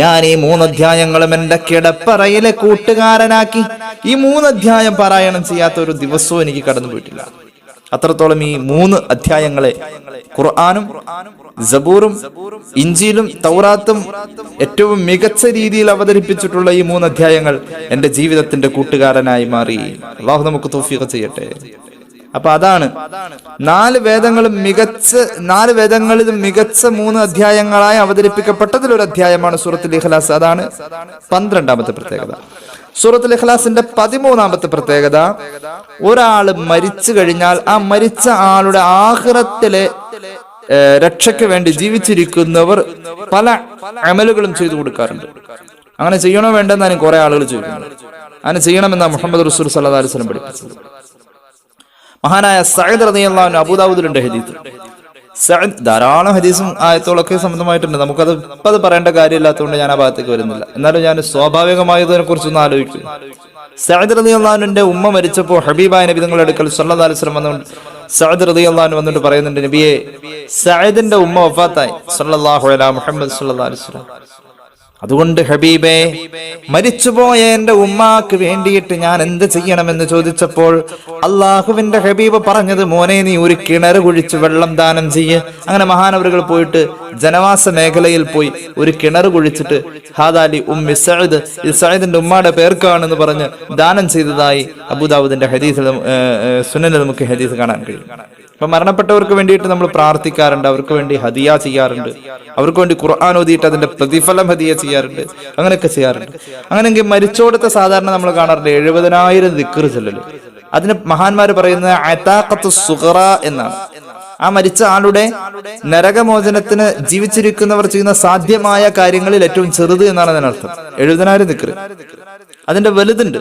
ഞാൻ ഈ 3 അധ്യായങ്ങളും എന്റെ കിടപ്പറയിലെ കൂട്ടുകാരനാക്കി. ഈ 3 അധ്യായം പാരായണം ചെയ്യാത്ത ഒരു ദിവസവും എനിക്ക് കടന്നു പോയിട്ടില്ല. അത്രത്തോളം ഈ 3 അധ്യായങ്ങളെ, ഖുർആനും സബൂറും ഇഞ്ചീലും തൗറാത്തും ഏറ്റവും മികച്ച രീതിയിൽ അവതരിപ്പിച്ചിട്ടുള്ള ഈ 3 അധ്യായങ്ങൾ എന്റെ ജീവിതത്തിന്റെ കൂട്ടുകാരനായി മാറി. അല്ലാഹു നമുക്ക് തൗഫീഖ് ചെയ്യട്ടെ. അപ്പൊ അതാണ് 4 വേദങ്ങളിലും മികച്ച 3 അധ്യായങ്ങളായി അവതരിപ്പിക്കപ്പെട്ടതിലൊരു അധ്യായമാണ് സൂറത്തുൽ ഇഖ്ലാസ്. അതാണ് 12ാമത്തെ പ്രത്യേകത. സൂറത്തുൽ ഇഖ്ലാസിന്റെ 13ാമത്തെ പ്രത്യേകത, ഒരാള് മരിച്ചു കഴിഞ്ഞാൽ ആ മരിച്ച ആളുടെ ആഖിറത്തിലെ രക്ഷയ്ക്ക് വേണ്ടി ജീവിച്ചിരിക്കുന്നവർ പല അമലുകളും ചെയ്തു കൊടുക്കാറുണ്ട്. അങ്ങനെ ചെയ്യണോ വേണ്ടെന്നാണ് കുറെ ആളുകൾ ചോദിക്കുന്നത്. അങ്ങനെ ചെയ്യണമെന്നാണ് മുഹമ്മദ് റസൂൽ സല്ലല്ലാഹു അലൈഹി വസല്ലം പഠിപ്പിച്ചത്. മഹാനായ സഅദ് റളിയല്ലാഹു അൻഹു അബൂദാവൂദിലുണ്ട് ഹദീസ്. സഅദ് ധാരാളം ഹദീസും ആയത്തുകളൊക്കെ സംബന്ധമായിട്ടുണ്ട്. നമുക്കത് ഇപ്പം അത് പറയേണ്ട കാര്യമില്ലാത്തതുകൊണ്ട് ഞാൻ ആ ഭാഗത്തേക്ക് വരുന്നില്ല. എന്നാലും ഞാൻ സ്വാഭാവികമായതിനെ കുറിച്ചൊന്ന് ആലോചിക്കും. സഅദ് റളിയല്ലാഹു അൻഹുവിന്റെ ഉമ്മ മരിച്ചപ്പോൾ ഹബീബായ നബി തങ്ങളുടെ അടുക്കൽ സല്ലല്ലാഹു അലൈഹി വസല്ലം വന്നുകൊണ്ട് സഅദ് റളിയല്ലാഹു അൻഹു വന്നിട്ട് പറയുന്നുണ്ട്, നബിയെ, സഅദിന്റെ ഉമ്മ വഫാത്തായി. സല്ലല്ലാഹു അലൈഹി മുഹമ്മദ് സല്ലല്ലാഹു അലൈഹി വസല്ലം. അതുകൊണ്ട് ഹബീബേ, മരിച്ചുപോയ എന്റെ ഉമ്മാക്ക് വേണ്ടിയിട്ട് ഞാൻ എന്ത് ചെയ്യണമെന്ന് ചോദിച്ചപ്പോൾ അള്ളാഹുവിന്റെ ഹബീബ് പറഞ്ഞത്, മോനെ, നീ ഒരു കിണർ കുഴിച്ച് വെള്ളം ദാനം ചെയ്യ്. അങ്ങനെ മഹാനവറുകൾ പോയിട്ട് ജനവാസ മേഖലയിൽ പോയി ഒരു കിണർ കുഴിച്ചിട്ട് ഹാദാലി ഉമ്മി സഅദ്, ഇത് സഅദിന്റെ ഉമ്മയുടെ പേർക്കാണെന്ന് പറഞ്ഞ് ദാനം ചെയ്തതായി അബൂദാവൂദിന്റെ ഹദീസിൽ സുനനിൽ നമുക്ക് ഹദീസ് കാണാൻ കഴിയും. അപ്പൊ മരണപ്പെട്ടവർക്ക് വേണ്ടിയിട്ട് നമ്മൾ പ്രാർത്ഥിക്കാറുണ്ട്, അവർക്ക് വേണ്ടി ഹദിയ ചെയ്യാറുണ്ട്, അവർക്ക് വേണ്ടി ഖുർആൻ ഓതിയിട്ട് അതിന്റെ പ്രതിഫലം ഹദിയ ചെയ്യാറുണ്ട്, അങ്ങനെയൊക്കെ ചെയ്യാറുണ്ട്. അങ്ങനെയെങ്കിൽ മരിച്ചോടത്തെ സാധാരണ നമ്മൾ കാണാറുണ്ട് 70,000 ദിക്ർ ചൊല്ലല്. അതിന് മഹാന്മാര് പറയുന്നത് അതാഖത്തു സുഗറ എന്നാണ്. ആ മരിച്ച ആളുടെ നരകമോചനത്തിന് ജീവിച്ചിരിക്കുന്നവർ ചെയ്യുന്ന സാധ്യമായ കാര്യങ്ങളിൽ ഏറ്റവും ചെറുത് എന്നാണ് അതിനർത്ഥം. 70,000 ദിക്ർ. അതിന്റെ വലുതുണ്ട്.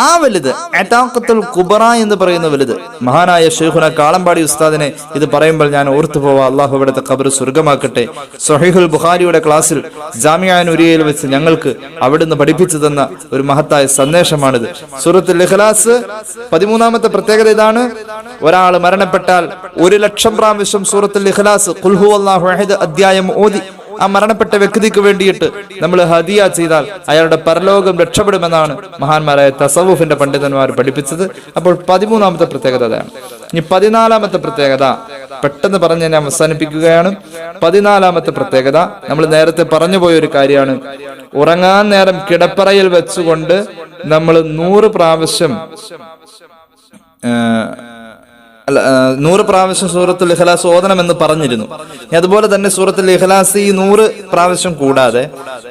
ആ വലുത് അതാഖത്തുൽ കുബറ എന്ന് പറയുന്ന വലുത് മഹാനായ ശൈഖുന കാളമ്പാടി ഉസ്താദിനെ ഇത് പറയുമ്പോൾ ഞാൻ ഓർത്തു പോവാ. അള്ളാഹു അവിടുത്തെ ഖബർ സ്വർഗമാക്കട്ടെ. സ്വഹീഹുൽ ബുഖാരിയുടെ ക്ലാസ്സിൽ ജാമിഅ നൂരിയയിൽ വെച്ച് ഞങ്ങൾക്ക് അവിടുന്ന് പഠിപ്പിച്ചു തന്ന ഒരു മഹത്തായ സന്ദേശമാണിത്. സൂറത്തുൽ ഇഖ്ലാസ് 13ാമത്തെ പ്രത്യേകത ഇതാണ്, ഒരാൾ മരണപ്പെട്ടാൽ 1,00,000 പ്രാവശ്യം സൂറത്തുൽ ഇഖ്ലാസ് ഖുൽ ഹുവല്ലാഹു അഹദ് അധ്യായം ഓതി ആ മരണപ്പെട്ട വ്യക്തിക്ക് വേണ്ടിയിട്ട് നമ്മൾ ഹദിയ ചെയ്താൽ അയാളുടെ പരലോകം രക്ഷപ്പെടുമെന്നാണ് മഹാന്മാരായ തസവുഫിന്റെ പണ്ഡിതന്മാർ പഠിപ്പിച്ചത്. അപ്പോൾ 13ാമത്തെ പ്രത്യേകത അതാണ്. ഇനി 14ാമത്തെ പ്രത്യേകത പെട്ടെന്ന് പറഞ്ഞ് ഞാൻ അവസാനിപ്പിക്കുകയാണ്. 14ാമത്തെ പ്രത്യേകത നമ്മൾ നേരത്തെ പറഞ്ഞു പോയ ഒരു കാര്യമാണ്. ഉറങ്ങാൻ നേരം കിടപ്പറയിൽ വെച്ചുകൊണ്ട് നമ്മൾ 100 പ്രാവശ്യം 100 പ്രാവശ്യം സൂറത്തുൽ ഇഖ്ലാസ് ഓതണമെന്ന് പറഞ്ഞിരുന്നു. അതുപോലെ തന്നെ സൂറത്തുൽ ഇഖ്ലാസ് ഈ 100 പ്രാവശ്യം കൂടാതെ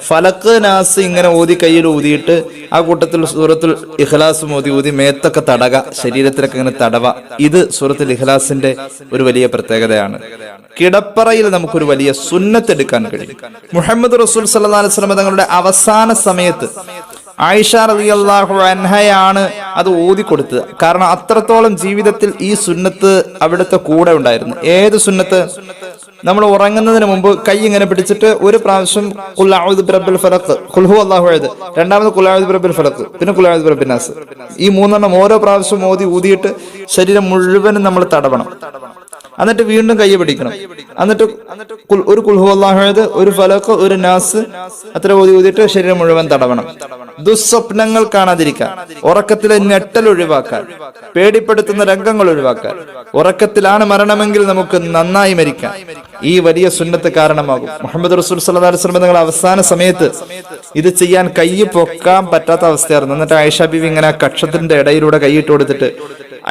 ഫലക്ക് നാസ് ഇങ്ങനെ ഓതി കയ്യിൽ ഊതിയിട്ട് ആ കൂട്ടത്തിൽ സൂറത്തുൽ ഇഖ്ലാസും ഓതി മേത്തൊക്കെ തടക, ശരീരത്തിലൊക്കെ ഇങ്ങനെ തടവ. ഇത് സൂറത്തുൽ ഇഖ്ലാസിന്റെ ഒരു വലിയ പ്രത്യേകതയാണ്. കിടപ്പറയിൽ നമുക്കൊരു വലിയ സുന്നത്ത് എടുക്കാൻ കഴിയും. മുഹമ്മദ് റസൂൽ സല്ലല്ലാഹു അലൈഹി വസല്ലം തങ്ങളുടെ അവസാന സമയത്ത് ആയിഷ റളിയല്ലാഹു അൻഹയാണ് അത് ഓതിക്കൊടുത്തത്. കാരണം അത്രത്തോളം ജീവിതത്തിൽ ഈ സുന്നത്ത് അവിടുത്തെ കൂടെ ഉണ്ടായിരുന്നു. ഏത് സുന്നത്ത്? നമ്മൾ ഉറങ്ങുന്നതിന് മുമ്പ് കൈ ഇങ്ങനെ പിടിച്ചിട്ട് ഒരു പ്രാവശ്യം ഖുൽ അഊദു ബിറബ്ബിൽ ഫലഖ്, ഖുൽ ഹുവല്ലാഹു അഹദ്, രണ്ടാമത് ഖുൽ അഊദു ബിറബ്ബിൽ ഫലഖ്, പിന്നെ ഖുൽ അഊദു ബിറബ്ബിൻ നാസ്. ഈ മൂന്നെണ്ണം ഓരോ പ്രാവശ്യം ഊതിയിട്ട് ശരീരം മുഴുവനും നമ്മൾ തടവണം. എന്നിട്ട് വീണ്ടും കൈ പിടിക്കണം. എന്നിട്ട് ഒരു ഖുൽ ഹുവല്ലാഹു അഹദ്, ഒരു ഫലഖ്, ഒരു നാസ്, അത്ര ഊതിയിട്ട് ശരീരം മുഴുവൻ തടവണം. ദുസ്വപ്നങ്ങൾ കാണാതിരിക്കാൻ, ഉറക്കത്തിലെ ഞെട്ടൽ ഒഴിവാക്കാൻ, പേടിപ്പെടുത്തുന്ന രംഗങ്ങൾ ഒഴിവാക്കാൻ. ഉറക്കത്തിലാണ് മരണമെങ്കിൽ നമുക്ക് നന്നായി മരിക്കാം. ഈ വലിയ സുന്നത്ത് കാരണമാകും. മുഹമ്മദ് റസൂൽ സല്ലല്ലാഹു അലൈഹി വസല്ലം തങ്ങൾ അവസാന സമയത്ത് ഇത് ചെയ്യാൻ കൈ പൊക്കാൻ പറ്റാത്ത അവസ്ഥയായിരുന്നു. എന്നിട്ട് ആയിഷ ബീവി ഇങ്ങനെ കക്ഷത്തിന്റെ ഇടയിലൂടെ കൈയിട്ട് കൊടുത്തിട്ട്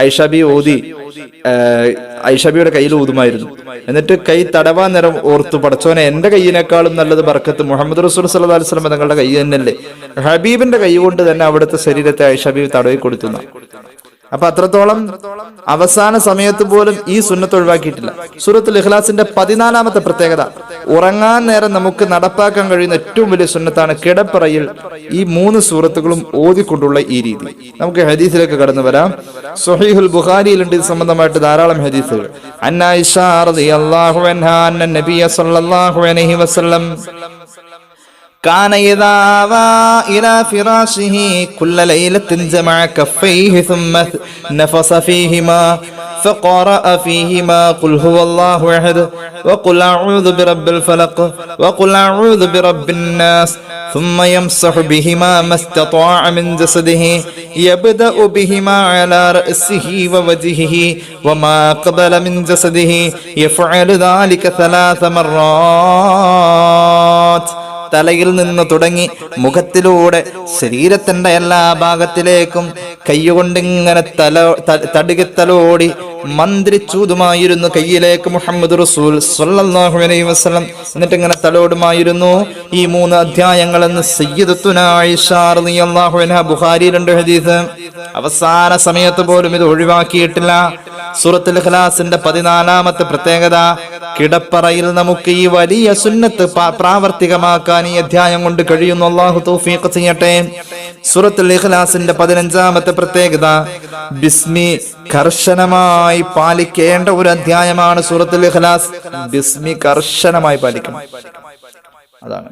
ആയിഷ ബീവി ഊതി ആയിഷ ബീവിയുടെ കയ്യിൽ ഊതുമായിരുന്നു. എന്നിട്ട് കൈ തടവാൻ നേരം ഓർത്തു, പടച്ചോനെ എന്റെ കൈയിനേക്കാളും നല്ലത് ബർക്കത്ത് മുഹമ്മദ് റസൂൽ സല്ലല്ലാഹു അലൈഹി വസല്ലം തങ്ങളുടെ കൈ തന്നെയല്ലേ, ഹബീബിന്റെ കൈ കൊണ്ട് തന്നെ അവിടുത്തെ ശരീരത്തെ ആയിഷ ബീവി തടവി കൊടുത്തു. അപ്പൊ അത്രത്തോളം അവസാന സമയത്ത് പോലും ഈ സുന്നത്ത് ഒഴിവാക്കിയിട്ടില്ല. സൂറത്തുൽ ഇഖ്ലാസിന്റെ 14ാമത്തെ പ്രത്യേകത, ഉറങ്ങാൻ നേരം നമുക്ക് നടപ്പാക്കാൻ കഴിയുന്ന ഏറ്റവും വലിയ സുന്നത്താണ് കിടപ്പറയിൽ ഈ 3 സൂറത്തുകളും ഓതിക്കൊണ്ടുള്ള ഈ രീതി. നമുക്ക് ഹദീസിലേക്ക് കടന്നു വരാം. സ്വഹീഹുൽ ബുഖാരിയിലുണ്ട് ഇത് സംബന്ധമായിട്ട് ധാരാളം ഹദീസുകൾ. അൻ ആയിഷ റളിയല്ലാഹു അൻഹാ അന്ന നബിയ സല്ലല്ലാഹു അലൈഹി വസല്ലം كان إذا آوى إلى فراشه كل ليلة جمع كفيه ثم نفس فيهما فقرأ فيهما قل هو الله أحد وقل أعوذ برب الفلق وقل أعوذ برب الناس ثم يمسح بهما ما استطاع من جسده يبدأ بهما على رأسه ووجهه وما قبل من جسده يفعل ذلك 3 مرات. തലയിൽ നിന്ന് തുടങ്ങി മുഖത്തിലൂടെ ശരീരത്തിന്റെ എല്ലാ ഭാഗത്തിലേക്കും കൈകൊണ്ടിങ്ങനെ തടുകത്തലോടി മന്ത്രിച്ചൂതുമായിരുന്നു കയ്യിലേക്ക് മുഹമ്മദ് റസൂൽ സ്വല്ലല്ലാഹു അലൈഹി വസല്ലം. എന്നിട്ട് ഇങ്ങനെ തലോടുമായിരുന്നു. ഈ 3 അധ്യായങ്ങളെന്ന് സയ്യിദത്തുനാ ആയിഷ റളിയല്ലാഹു അൻഹാ ബുഖാരിയിലുണ്ട് ഹദീസ്. അവസാന സമയത്ത് പോലും ഇത് ഒഴിവാക്കിയിട്ടില്ല. സൂറത്തുൽ ഇഖ്ലാസിന്റെ 14ാമത്തെ പ്രത്യേകത, കിടപ്പറയിൽ നമുക്ക് ഈ വലിയ സുന്നത്ത് പ്രാവർത്തികമാക്കാൻ ഈ അധ്യായം കൊണ്ട് കഴിയുന്നു. അല്ലാഹു തൗഫീഖ് ചെയ്യട്ടെ. സൂറത്തുൽ ഇഖ്ലാസിന്റെ 15ാമത്തെ പ്രത്യേകത, ബിസ്മി കർശനമായി പാലിക്കേണ്ട ഒരു അധ്യായമാണ് സൂറത്തുൽ ഇഖ്ലാസ്. ബിസ്മി കർശനമായി പാലിക്കണം. അതാണ്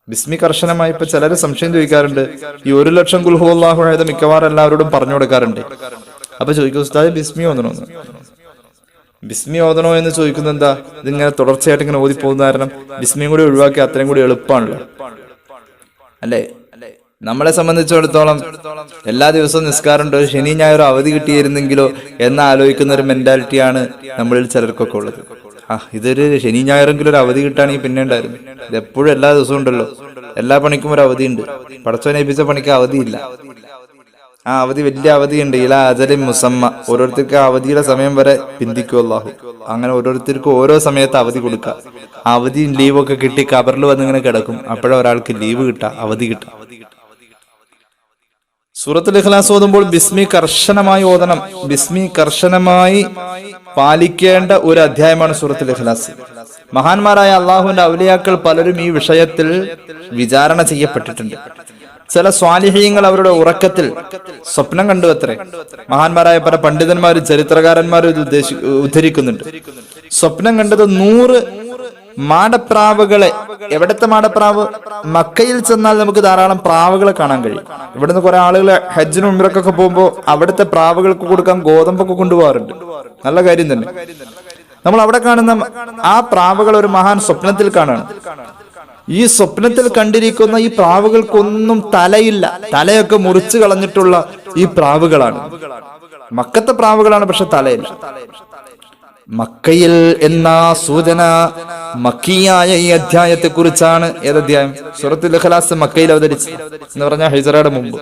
ബിസ്മി കർശനമായി. ഇപ്പൊ ചിലര് സംശയം ചോദിക്കാറുണ്ട്, ഈ 1,00,000 ഖുൽ ഹുവല്ലാഹു അഹദ് മിക്കവാറും എല്ലാവരോടും പറഞ്ഞു കൊടുക്കാറുണ്ട്. അപ്പൊ ചോദിക്കും, ഉസ്താദ് ബിസ്മി ഓതണോ? ബിസ്മി ഓതണോ എന്ന് ചോദിക്കുന്നത് എന്താ, ഇതിങ്ങനെ തുടർച്ചയായിട്ട് ഇങ്ങനെ ഓതി പോകുന്ന കാരണം ബിസ്മിയും കൂടി ഒഴിവാക്കി അത്രയും കൂടി എളുപ്പമാണല്ലോ, അല്ലേ? നമ്മളെ സംബന്ധിച്ചിടത്തോളം എല്ലാ ദിവസവും നിസ്കാരമുണ്ടോ, ശനി ഞായർ അവധി കിട്ടിയിരുന്നെങ്കിലോ എന്ന് ആലോചിക്കുന്ന ഒരു മെന്റാലിറ്റിയാണ് നമ്മളിൽ ചിലർക്കൊക്കെ ഉള്ളത്. ഇതൊരു ശനി ഞായറെങ്കിലും ഒരു അവധി കിട്ടുകയാണെങ്കിൽ പിന്നെ ഉണ്ടായിരുന്നു. ഇത് എപ്പോഴും എല്ലാ ദിവസവും ഉണ്ടല്ലോ, എല്ലാ പണിക്കും ഒരു അവധി ഉണ്ട്. പടച്ചോനെ ഏൽപ്പിച്ച പണിക്ക് അവധിയില്ല. ആ അവധി വലിയ അവധിയുണ്ട്. ഇലാ അജലിൻ മുസമ്മ. ഓരോരുത്തർക്ക് അവധിയുടെ സമയം വരെ പിന്തിക്കും അല്ലാഹു. അങ്ങനെ ഓരോരുത്തർക്കും ഓരോ സമയത്ത് അവധി കൊടുക്കുക. അവധിയും ലീവൊക്കെ കിട്ടി കബറിൽ വന്നിങ്ങനെ കിടക്കും. അപ്പോഴേ ഒരാൾക്ക് ലീവ് കിട്ടുക, അവധി കിട്ടുക. സൂറത്തുൽ ഇഖ്ലാസ് ഓതുമ്പോൾ ബിസ്മി കർശനമായി ഓതണം. ബിസ്മി കർശനമായി പാലിക്കേണ്ട ഒരു അധ്യായമാണ് സൂറത്തുൽ ഇഖ്ലാസ്. മഹാന്മാരായ അള്ളാഹുവിന്റെ ഔലിയാക്കൾ പലരും ഈ വിഷയത്തിൽ വിചാരണ ചെയ്യപ്പെട്ടിട്ടുണ്ട്. ചില സ്വാലിഹീങ്ങൾ അവരുടെ ഉറക്കത്തിൽ സ്വപ്നം കണ്ടു അത്രേ. മഹാന്മാരായ പല പണ്ഡിതന്മാരും ചരിത്രകാരന്മാരും ഇത് ഉദ്ധരിക്കുന്നുണ്ട്. സ്വപ്നം കണ്ടത് 100 മാടപ്രാവുകളെ. എവിടത്തെ മാടപ്രാവ്? മക്കയിൽ ചെന്നാൽ നമുക്ക് ധാരാളം പ്രാവുകളെ കാണാൻ കഴിയും. ഇവിടുന്ന് കുറെ ആളുകൾ ഹജ്ജിനും ഉംറക്കൊക്കെ പോകുമ്പോൾ അവിടുത്തെ പ്രാവുകൾക്ക് കൊടുക്കാൻ ഗോതമ്പൊക്കെ കൊണ്ടുപോകാറുണ്ട്. നല്ല കാര്യം തന്നെ. നമ്മൾ അവിടെ കാണുന്ന ആ പ്രാവുകൾ ഒരു മഹാൻ സ്വപ്നത്തിൽ കാണാണ്. ഈ സ്വപ്നത്തിൽ കണ്ടിരിക്കുന്ന ഈ പ്രാവുകൾക്കൊന്നും തലയില്ല. തലയൊക്കെ മുറിച്ചു കളഞ്ഞിട്ടുള്ള ഈ പ്രാവുകളാണ്. മക്കത്തെ പ്രാവുകളാണ്, പക്ഷെ തലയില്ല. മക്കയിൽ എന്ന സൂചന മക്കിയായ ഈ അധ്യായത്തെ കുറിച്ചാണ്. ഏതധ്യായം? സൂറത്തുൽ ഇഖ്ലാസ് മക്കയിൽ അവതരിച്ചു എന്ന് പറഞ്ഞ ഹിജ്റയുടെ മുമ്പ്.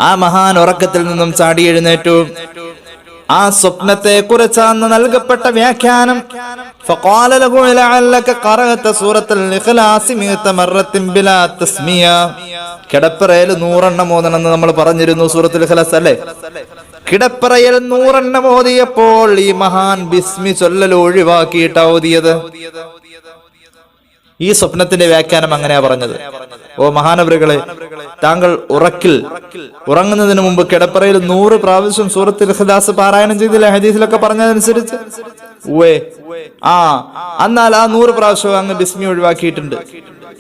ആ മഹാൻ ഉറക്കത്തിൽ നിന്നും ചാടി എഴുന്നേറ്റു. ആ സ്വപ്നത്തെ കുറിച്ചാണ് നൽകപ്പെട്ട വ്യാഖ്യാനം. فقال له لعلك قرأت سورة الإخلاص 100 مرة بلا تسمية. കിടപ്പറയിൽ 100 എണ്ണം ഓതണമെന്ന് നമ്മൾ പറഞ്ഞിരുന്നു സൂറത്തുൽ ഇഖ്ലാസ്, അല്ലേ? കിടപ്പറയിൽ 100 എണ്ണം ഓതിയപ്പോൾ ഈ മഹാൻ ബിസ്മി ചൊല്ലൽ ഒഴിവാക്കിയിട്ടാ ഓതിയത്. ഈ സ്വപ്നത്തിന്റെ വ്യാഖ്യാനം അങ്ങനെയാ പറഞ്ഞത്. ഓ മഹാനവറുകളെ, താങ്കൾ ഉറങ്ങുന്നതിന് മുമ്പ് കിടപ്പറയിൽ 100 പ്രാവശ്യം സൂറത്തുൽ ഇഖ്ലാസ് പാരായണം ചെയ്തില്ല ഹദീസിലൊക്കെ പറഞ്ഞതനുസരിച്ച്? എന്നാൽ ആ 100 പ്രാവശ്യം അങ്ങ് ബിസ്മി ഒഴിവാക്കിയിട്ടുണ്ട്.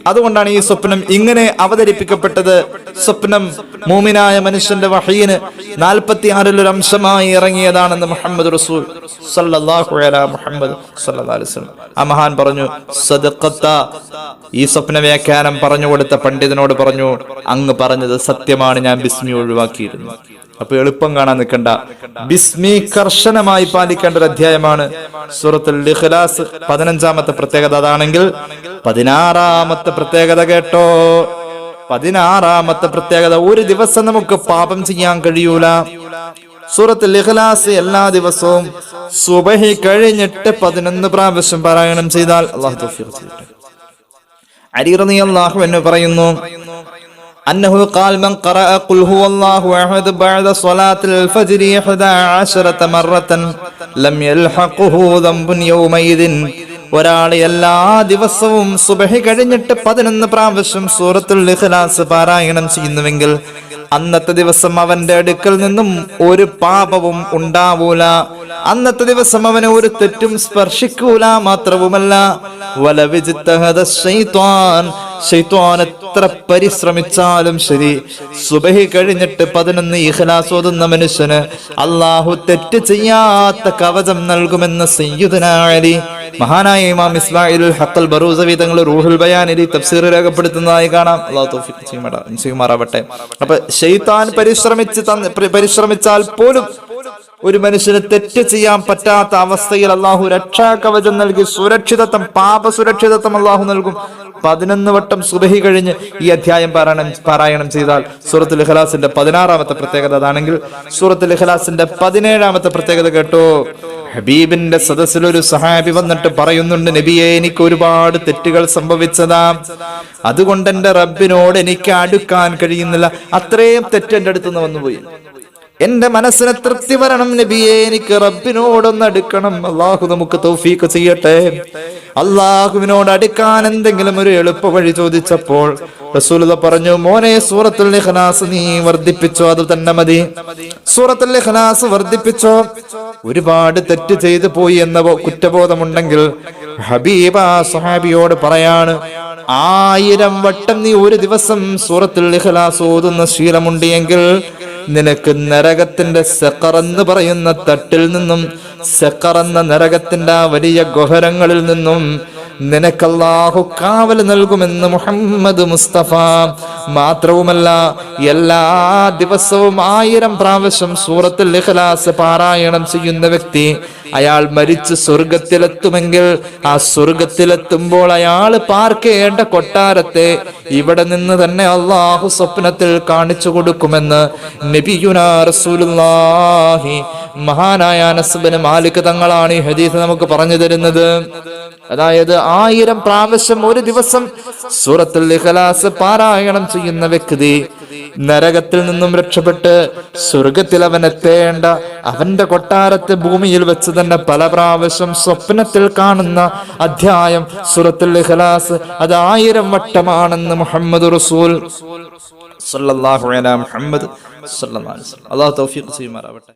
അതുകൊണ്ടാണ് ഈ സ്വപ്നം ഇങ്ങനെ അവതരിപ്പിക്കപ്പെട്ടത്. സ്വപ്നം മൂമിനായ മനുഷ്യന്റെ വഹയിന് 46 അംശമായി ഇറങ്ങിയതാണെന്ന് മുഹമ്മദ് റസൂൽ സല്ലല്ലാഹു അലൈഹി മുഹമ്മദ് സല്ലല്ലാഹു അലൈഹി വസല്ലം ആ മഹാൻ പറഞ്ഞു, സദഖത്ത. ഈ സ്വപ്ന വ്യാഖ്യാനം പറഞ്ഞു കൊടുത്ത പണ്ഡിതനോട് പറഞ്ഞു, അങ്ങ് പറഞ്ഞത് സത്യമാണ്, ഞാൻ ബിസ്മി ഒഴിവാക്കിയിരുന്നു. അപ്പൊ എളുപ്പം കാണാൻ നിൽക്കണ്ട, ബിസ്മി കർശനമായി പാലിക്കേണ്ട ഒരു അധ്യായമാണ് സൂറത്തുൽ ഇഖ്ലാസ്. 15ാമത്തെ പ്രത്യേകത അതാണെങ്കിൽ 16ാമത്തെ പ്രത്യേകത കേട്ടോ. 16ാമത്തെ പ്രത്യേകത, ഒരു ദിവസം നമുക്ക് പാപം ചെയ്യാൻ കഴിയൂല. സൂറത്തുൽ ഇഖ്ലാസ് എല്ലാ ദിവസവും സുബഹി കഴിഞ്ഞിട്ട് 11 പ്രാവശ്യം പാരായണം ചെയ്താൽ അല്ലാഹു തൗഫീഖ് ചെയ്യട്ടെ. അലി റളിയല്ലാഹു അൻഹു പറയുന്നു, أنه قال من قرأ قل هو الله أحد بعد صلاة الفجر 11 مرة لم يلحقه ذنب يومئذ. ഒരാൾ എല്ലാ ദിവസവും സുബഹി കഴിഞ്ഞിട്ട് 11 പ്രാവശ്യം സൂറത്തുൽ ഇഖ്ലാസ് പാരായണം ചെയ്യുന്നുവെങ്കിൽ അന്നത്തെ ദിവസം അവന്റെ അടുക്കൽ നിന്നും ഒരു പാപവും ഉണ്ടാവൂല. അന്നത്തെ ദിവസം അവന് ഒരു തെറ്റും സ്പർശിക്കൂല. മാത്രവുമല്ല, ശൈത്വാൻ എത്ര പരിശ്രമിച്ചാലും ശരി, സുബഹി കഴിഞ്ഞിട്ട് 11 ഇഖ്ലാസ് ഓതുന്ന മനുഷ്യന് അള്ളാഹു തെറ്റ് ചെയ്യാത്ത കവചം നൽകുമെന്ന് സയ്യിദുനാ അലി മഹാനായ ഇമാം ഇസ്മാഇലുൽ ഹഖൽ ബറൂസവി തങ്ങൾ റൂഹുൽ ബയാനിൽ തഫ്സീർ രേഖപ്പെടുത്തുന്നതായി കാണാം. അല്ലാഹു തൗഫീഖ് ചെയ്യുമാറാവട്ടെ. അപ്പൊ ശൈത്താൻ പരിശ്രമിച്ചാൽ പോലും ഒരു മനുഷ്യന് തെറ്റ് ചെയ്യാൻ പറ്റാത്ത അവസ്ഥയിൽ അള്ളാഹു രക്ഷാകവചം നൽകി സുരക്ഷിതത്വം, പാപ സുരക്ഷിതത്വം അള്ളാഹു നൽകും. 11 വട്ടം സുബഹി കഴിഞ്ഞ് ഈ അധ്യായം പാരായണം ചെയ്താൽ സൂറത്തുൽ ഇഖ്ലാസിന്റെ 16ാമത്തെ പ്രത്യേകത അതാണെങ്കിൽ സൂറത്തുൽ ഇഖ്ലാസിന്റെ 17ാമത്തെ പ്രത്യേകത കേട്ടോ. ഹബീബിന്റെ സദസ്സിൽ ഒരു സഹാബി വന്നിട്ട് പറയുന്നുണ്ട്, നബിയെ, എനിക്ക് ഒരുപാട് തെറ്റുകൾ സംഭവിച്ചതാ, അതുകൊണ്ട് എന്റെ റബ്ബിനോട് എനിക്ക് അടുക്കാൻ കഴിയുന്നില്ല, അത്രയും തെറ്റ് എന്റെ അടുത്തുനിന്ന് വന്നുപോയി. എന്റെ മനസ്സിന് തൃപ്തി വരണം നബിയെ, എനിക്ക് റബ്ബിനോടൊന്ന് അടുക്കണം. അള്ളാഹു നമുക്ക് തൗഫീഖ് ചെയ്യട്ടെ. അള്ളാഹുവിനോട് അടുക്കാൻ എന്തെങ്കിലും ഒരു എളുപ്പ വഴി ചോദിച്ചപ്പോൾ റസൂലുള്ളാഹി പറഞ്ഞു, മോനെ, സൂറത്തുൽ ഇഖ്ലാസ് നീ വർദ്ധിപ്പിച്ചോ, അത് തന്നെ മതി. സൂറത്തുൽ ഇഖ്ലാസ് വർദ്ധിപ്പിച്ചോ. ഒരുപാട് തെറ്റ് ചെയ്തു പോയി എന്ന കുറ്റബോധമുണ്ടെങ്കിൽ ഹബീബ സ്വഹാബിയോട് പറയാണ്, 1000 വട്ടം നീ ഒരു ദിവസം സൂറത്തുൽ ഇഖ്ലാസ് ഓതുന്ന ശീലമുണ്ട് എങ്കിൽ നിനക്ക് നരകത്തിന്റെ സഖർ എന്ന് പറയുന്ന തട്ടിൽ നിന്നും, സഖർ എന്ന നരകത്തിന്റെ വലിയ ഗഹരങ്ങളിൽ നിന്നും നിനക്ക് അല്ലാഹു കാവൽ നൽകുമെന്ന് മുഹമ്മദ് മുസ്തഫ. മാത്രവുമല്ല, എല്ലാ ദിവസവും 1000 പ്രാവശ്യം സൂറത്തുൽ ഇഖ്ലാസ് പാരായണം ചെയ്യുന്ന വ്യക്തി അയാൾ മരിച്ച് സ്വർഗത്തിലെത്തുമെങ്കിൽ ആ സ്വർഗത്തിലെത്തുമ്പോൾ അയാൾ പാർക്കേണ്ട കൊട്ടാരത്തെ ഇവിടെ നിന്ന് തന്നെ അള്ളാഹു സ്വപ്നത്തിൽ കാണിച്ചു കൊടുക്കുമെന്ന് നബിയുനാ റസൂലുള്ളാഹി മഹാനായ അനസ് ബിൻ മാലിക് തങ്ങളാണ് ഈ ഹദീസ് നമുക്ക് പറഞ്ഞു തരുന്നത്. അതായത് 1000 പ്രാവശ്യം ഒരു ദിവസം സൂറത്തുൽ ഇഖ്ലാസ് പാരായണം ചെയ്യുന്ന വ്യക്തി നരകത്തിൽ നിന്നും രക്ഷപ്പെട്ട് സ്വർഗത്തിൽ അവൻ എത്തേണ്ട അവന്റെ കൊട്ടാരത്തെ ഭൂമിയിൽ വെച്ച് തന്നെ പല പ്രാവശ്യം സ്വപ്നത്തിൽ കാണുന്ന അധ്യായം സൂറത്തുൽ ഇഖ്ലാസ് അത് 1000 വട്ടമാണെന്ന് മുഹമ്മദ് റസൂൽ സല്ലല്ലാഹു അലൈഹി മുഹമ്മദ് സല്ലല്ലാഹു അലൈഹി വസല്ലം. അല്ലാഹു തൗഫീഖ് ചെയ്യുമാറാവട്ടെ.